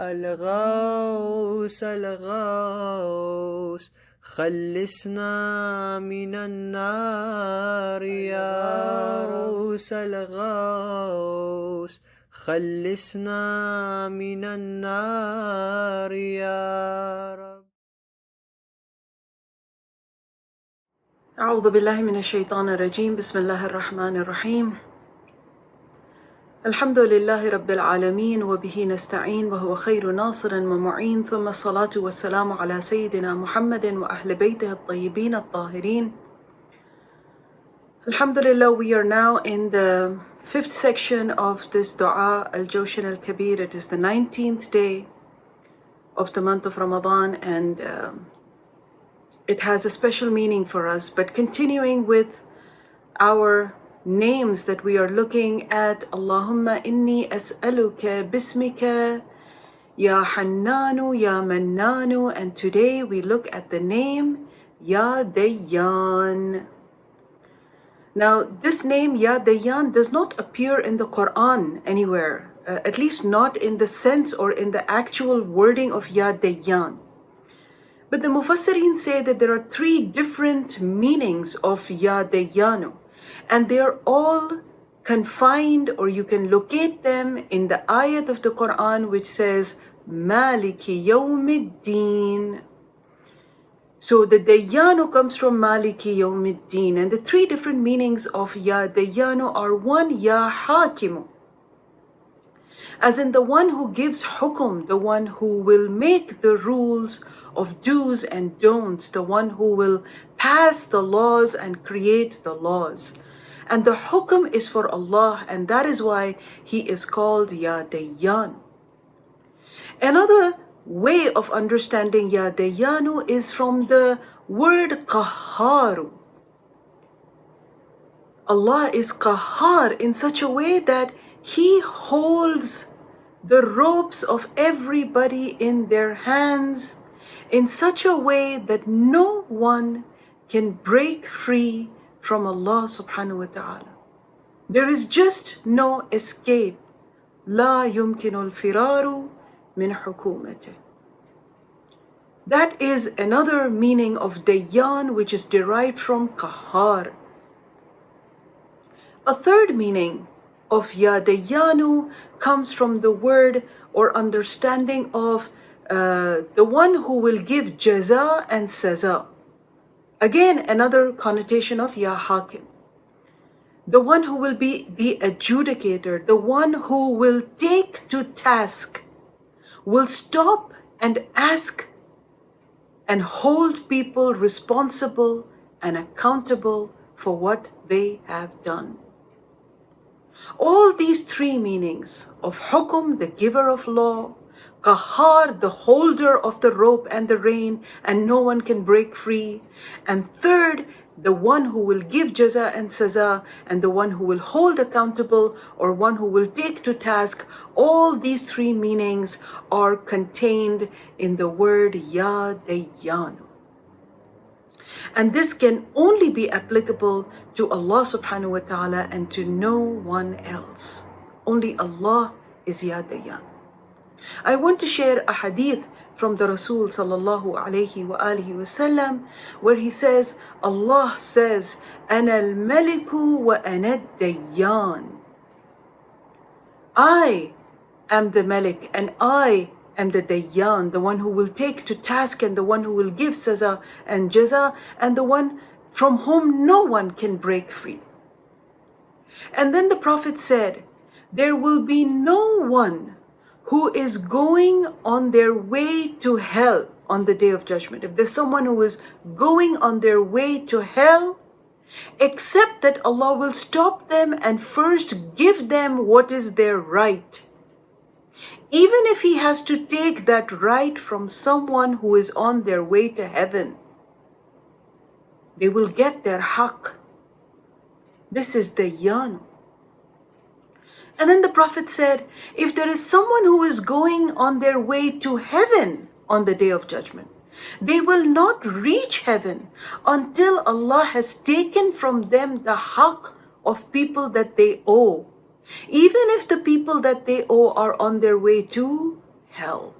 الغوث الغوث خلصنا من النار يا غوث الغوث خلصنا من النار يا رب. أعوذ بالله من الشيطان الرجيم. بسم الله الرحمن الرحيم. الحمد لله رب العالمين وبه نستعين وهو خير ناصر ومعين، ثم الصلاة والسلام على سيدنا محمد وأهل بيته الطيبين الطاهرين. Alhamdulillah, we are now in the 5th section of this dua, Al-Jawshan Al-Kabir. It is the 19th day of the month of Ramadan, and it has a special meaning for us. But continuing with our names that we are looking at, Allahumma inni as'aluka bismika ya Hannanu ya Mannanu, and today we look at the name Ya Dayyan. Now this name Ya Dayyan does not appear in the Quran anywhere, at least not in the sense or in the actual wording of Ya Dayyan. But the Mufassirin say that there are 3 different meanings of Ya Dayyanu, and they are all confined, or you can locate them in the ayat of the Quran which says Maliki Yawmiddin. So the Dayyanu comes from Maliki Yawmiddin, and the 3 different meanings of Ya Dayyanu are: 1, Ya Hakimu, as in the one who gives hukum, the one who will make the rules of do's and don'ts, the one who will pass the laws and create the laws. And the hukum is for Allah, and that is why He is called Ya Dayyanu. Another way of understanding Ya Dayyanu is from the word Qahharu. Allah is Qahhar in such a way that He holds the ropes of everybody in their hands in such a way that no one can break free from Allah subhanahu wa ta'ala. There is just no escape. La yumkinu al-firaru min hukumatih. That is another meaning of Dayyan, which is derived from Qahhar. A third meaning of Ya Dayyanu comes from the word or understanding of the one who will give jaza and saza. Again, another connotation of Ya Hakim. The one who will be the adjudicator, the one who will take to task, will stop and ask and hold people responsible and accountable for what they have done. All these 3 meanings of Hukum, the giver of law, Qahhar, the holder of the rope and the rein, and no one can break free, and third, the one who will give jaza and saza, and the one who will hold accountable, or one who will take to task, all these 3 meanings are contained in the word Ya Dayyanu. And this can only be applicable to Allah subhanahu wa ta'ala and to no one else. Only Allah is Ya Dayyan. I want to share a hadith from the Rasul sallallahu alayhi wa alihi wasallam, where he says, Allah says, Ana al-Maliku wa ana ad-Dayyan. I am the Malik and I am the Dayyan, the one who will take to task and the one who will give saza and jaza, and the one from whom no one can break free. And then the Prophet said, there will be no one who is going on their way to hell on the Day of Judgment. If there's someone who is going on their way to hell, except that Allah will stop them and first give them what is their right. Even if He has to take that right from someone who is on their way to heaven, they will get their haqq. This is Dayyanu. And then the Prophet said, if there is someone who is going on their way to heaven on the Day of Judgment, they will not reach heaven until Allah has taken from them the haqq of people that they owe. Even if the people that they owe are on their way to hell.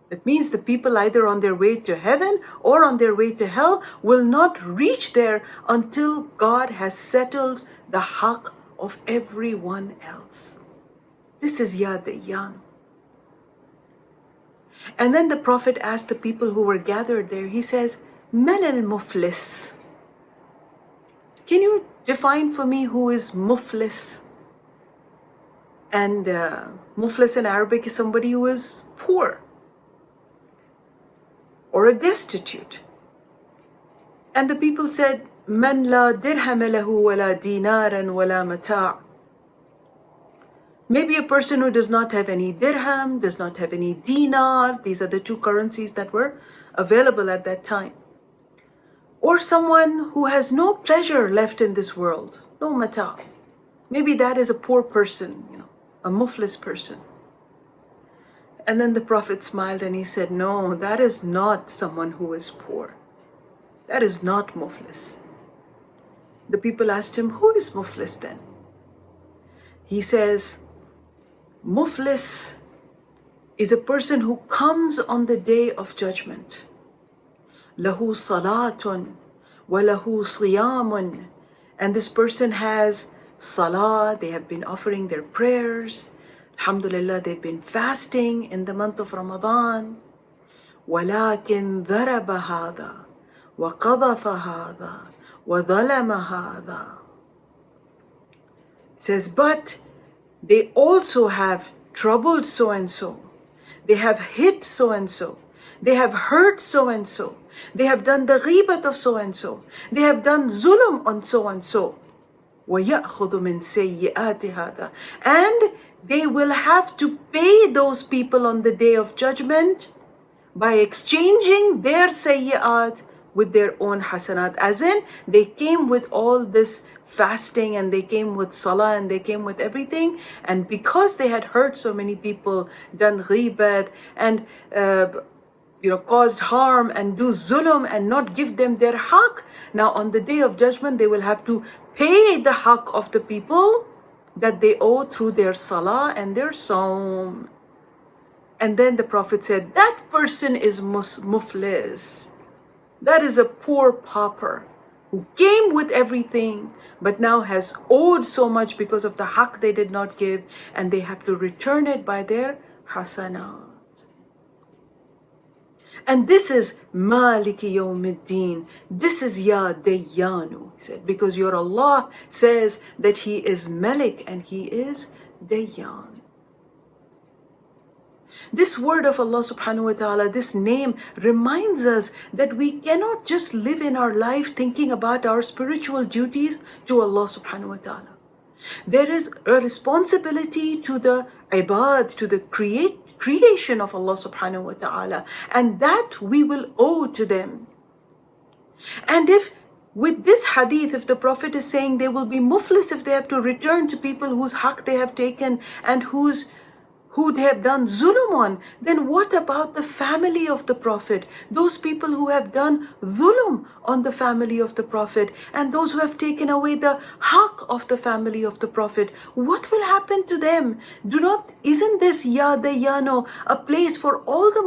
That means the people either on their way to heaven or on their way to hell will not reach there until God has settled the haqq of everyone else. This is Ya Dayyanu. And then the Prophet asked the people who were gathered there, he says, Man al-Muflis. Can you define for me who is Muflis? And Muflis in Arabic is somebody who is poor or a destitute. And the people said, Man la dirham lahu wala dinaran wala mata'. Maybe a person who does not have any dirham, does not have any dinar. These are the two currencies that were available at that time. Or someone who has no pleasure left in this world, no mata'. Maybe that is a poor person, a muflis person. And then the Prophet smiled and he said, no, that is not someone who is poor. That is not muflis. The people asked him, who is muflis then? He says, muflis is a person who comes on the day of judgment. Lahu salatun wa lahu siyamun. And this person has salah, they have been offering their prayers. Alhamdulillah, they've been fasting in the month of Ramadan. وَلَكِنْ ضَرَبَ هَذَا وَقَذَفَ هَذَا وَظَلَمَ هَذَا. Says, but they also have troubled so and so. They have hit so and so. They have hurt so and so. They have done the ghibat of so and so. They have done zulm on so and so. وَيَأْخُذُ مِنْ سَيِّئَاتِ هَذَا. And they will have to pay those people on the day of judgment by exchanging their sayyi'at with their own hasanat. As in, they came with all this fasting and they came with salah and they came with everything. And because they had hurt so many people, done ghibat and caused harm and do zulm and not give them their haqq, now on the day of judgment they will have to pay the haqq of the people that they owe through their salah and their sawm. And then the Prophet said, that person is muflis. That is a poor pauper who came with everything but now has owed so much because of the haqq they did not give, and they have to return it by their hasanat. And this is Maliki Yawmiddin. This is Ya Dayyanu, he said, because your Allah says that He is Malik and He is Dayyan. This word of Allah subhanahu wa ta'ala, this name reminds us that we cannot just live in our life thinking about our spiritual duties to Allah subhanahu wa ta'ala. There is a responsibility to the ibad, to the creation of Allah subhanahu wa ta'ala, and that we will owe to them. And if with this hadith, if the Prophet is saying they will be muflis if they have to return to people whose haqq they have taken and who they have done zulm on, then what about the family of the Prophet? Those people who have done zulm on the family of the Prophet and those who have taken away the haqq of the family of the Prophet, what will happen to them? Isn't this Ya Dayyanu a place for all the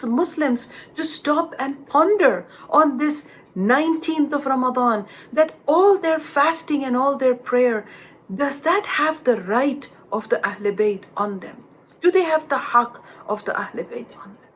Muslims to stop and ponder on this 19th of Ramadan, that all their fasting and all their prayer, does that have the right of the Ahl Bayt on them? Do they have the haqq of the Ahl Bayt on them?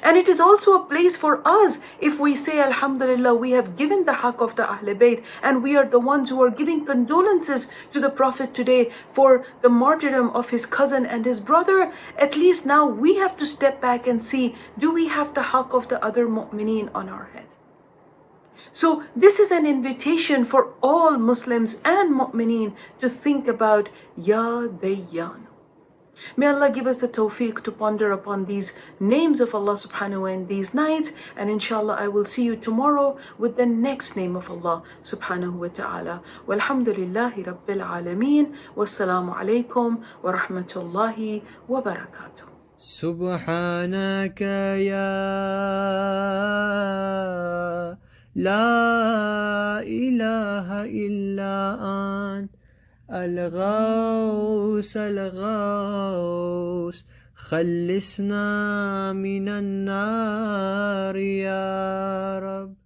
And it is also a place for us, if we say Alhamdulillah, we have given the haqq of the Ahl Bayt and we are the ones who are giving condolences to the Prophet today for the martyrdom of his cousin and his brother. At least now we have to step back and see, do we have the haqq of the other mu'mineen on our head? So this is an invitation for all Muslims and mu'mineen to think about Ya Dayyanu. May Allah give us the tawfiq to ponder upon these names of Allah subhanahu wa ta'ala in these nights, and inshallah I will see you tomorrow with the next name of Allah subhanahu wa ta'ala. Walhamdulillahi Rabbil Alameen. Wassalamu alaikum wa rahmatullahi wa barakatuh. سبحانك يا لا إله إلا أنت الغوث خلصنا من النار يا رب.